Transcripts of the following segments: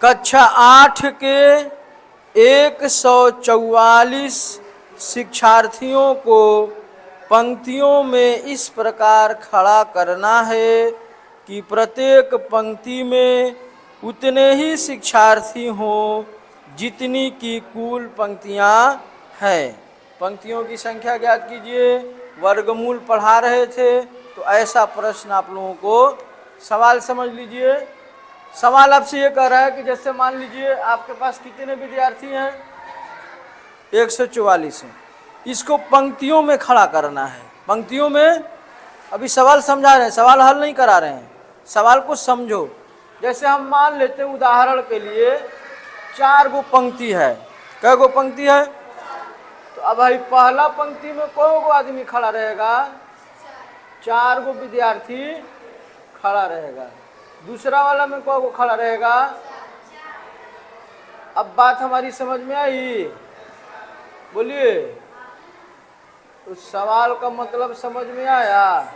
कक्षा 8 के 144 शिक्षार्थियों को पंक्तियों में इस प्रकार खड़ा करना है कि प्रत्येक पंक्ति में उतने ही शिक्षार्थी हों जितनी की कुल पंक्तियां हैं। पंक्तियों की संख्या ज्ञात कीजिए। वर्गमूल पढ़ा रहे थे तो ऐसा प्रश्न आप लोगों को सवाल समझ लीजिए। सवाल आपसे ये कह रहा है कि जैसे मान लीजिए आपके पास कितने विद्यार्थी हैं, 144 हैं। इसको पंक्तियों में खड़ा करना है। पंक्तियों में अभी सवाल समझा रहे हैं, सवाल हल नहीं करा रहे हैं, सवाल को समझो। जैसे हम मान लेते हैं उदाहरण के लिए 4 गो पंक्ति है। कै गो पंक्ति है? तो अब भाई पहला पंक्ति में कौन गो आदमी खड़ा रहेगा? 4 गो विद्यार्थी खड़ा रहेगा। दूसरा वाला में कौन गो खड़ा रहेगा? अब बात हमारी समझ में आई? बोलिए। तो सवाल का मतलब समझ में आया?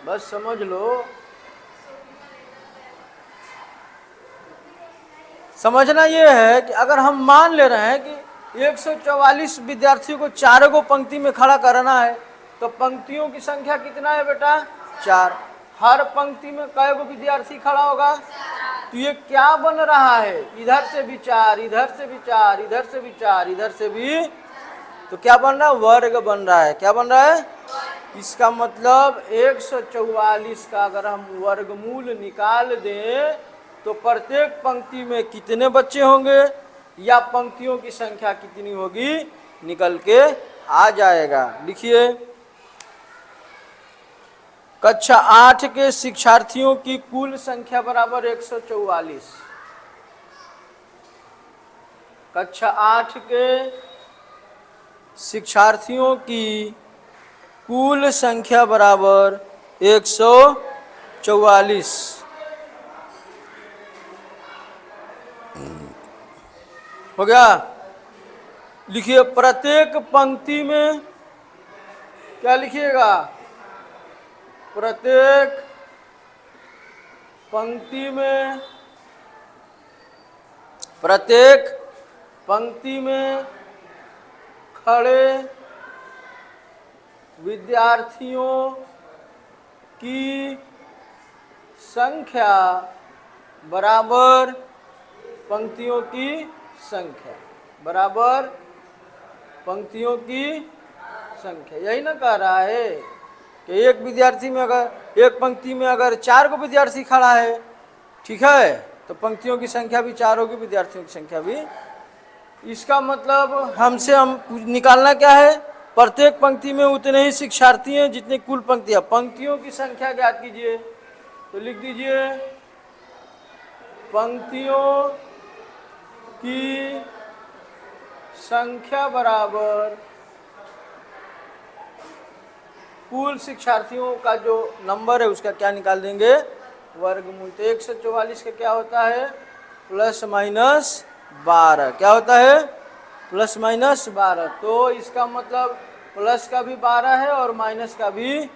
बस समझ लो। समझना ये है कि अगर हम मान ले रहे हैं कि 144 विद्यार्थियों को 4 गो पंक्ति में खड़ा करना है तो पंक्तियों की संख्या कितना है बेटा? 4। हर पंक्ति में कै गो विद्यार्थी खड़ा होगा? तो ये क्या बन रहा है? इधर से भी 4, इधर से भी 4, इधर से भी 4, इधर से भी, तो क्या बन रहा है? वर्ग बन रहा है। क्या बन रहा है? इसका मतलब 144 का अगर हम वर्गमूल निकाल दें तो प्रत्येक पंक्ति में कितने बच्चे होंगे या पंक्तियों की संख्या कितनी होगी निकल के आ जाएगा। लिखिए, कक्षा 8 के शिक्षार्थियों की कुल संख्या बराबर 144। कक्षा 8 के शिक्षार्थियों की कुल संख्या बराबर 144। हो गया? लिखिए, प्रत्येक पंक्ति में क्या लिखिएगा? प्रत्येक पंक्ति में खड़े विद्यार्थियों की संख्या बराबर पंक्तियों की संख्या बराबर पंक्तियों की संख्या। यही ना कह रहा है कि एक विद्यार्थी में अगर एक पंक्ति में अगर 4 गो विद्यार्थी खड़ा है, ठीक है, तो पंक्तियों की संख्या भी 4 होगी, विद्यार्थियों की संख्या भी। इसका मतलब हमसे हम निकालना क्या है? प्रत्येक पंक्ति में उतने ही शिक्षार्थी हैं जितनी कुल पंक्तियां। पंक्तियों की संख्या ज्ञात कीजिए। तो लिख दीजिए, पंक्तियों की संख्या बराबर कुल शिक्षार्थियों का जो नंबर है उसका क्या निकाल देंगे? वर्गमूल। तो 144 का क्या होता है? Plus minus 12। क्या होता है? Plus minus 12। तो इसका मतलब प्लस का भी 12 है और माइनस का भी।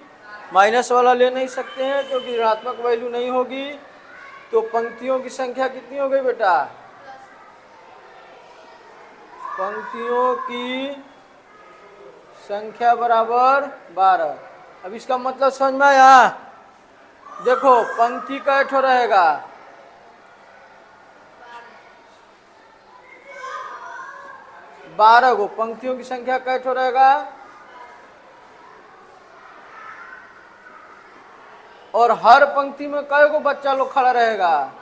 माइनस वाला ले नहीं सकते हैं क्योंकि ऋणात्मक वैल्यू नहीं होगी। तो पंक्तियों की संख्या कितनी हो गई बेटा? पंक्तियों की संख्या बराबर 12। अब इसका मतलब समझ में आया? देखो, पंक्ति कै ठो रहेगा? 12 गो। पंक्तियों की संख्या कै ठो रहेगा? और हर पंक्ति में कै गो बच्चा लोग खड़ा रहेगा?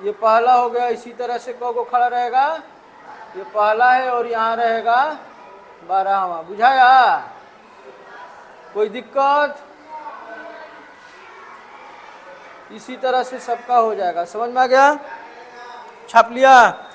ये पहला हो गया। इसी तरह से कै गो खड़ा रहेगा? ये पहला है और यहाँ रहेगा 12वां। बुझाया? कोई दिक्कत? इसी तरह से सबका हो जाएगा। समझ में आ गया? छाप लिया?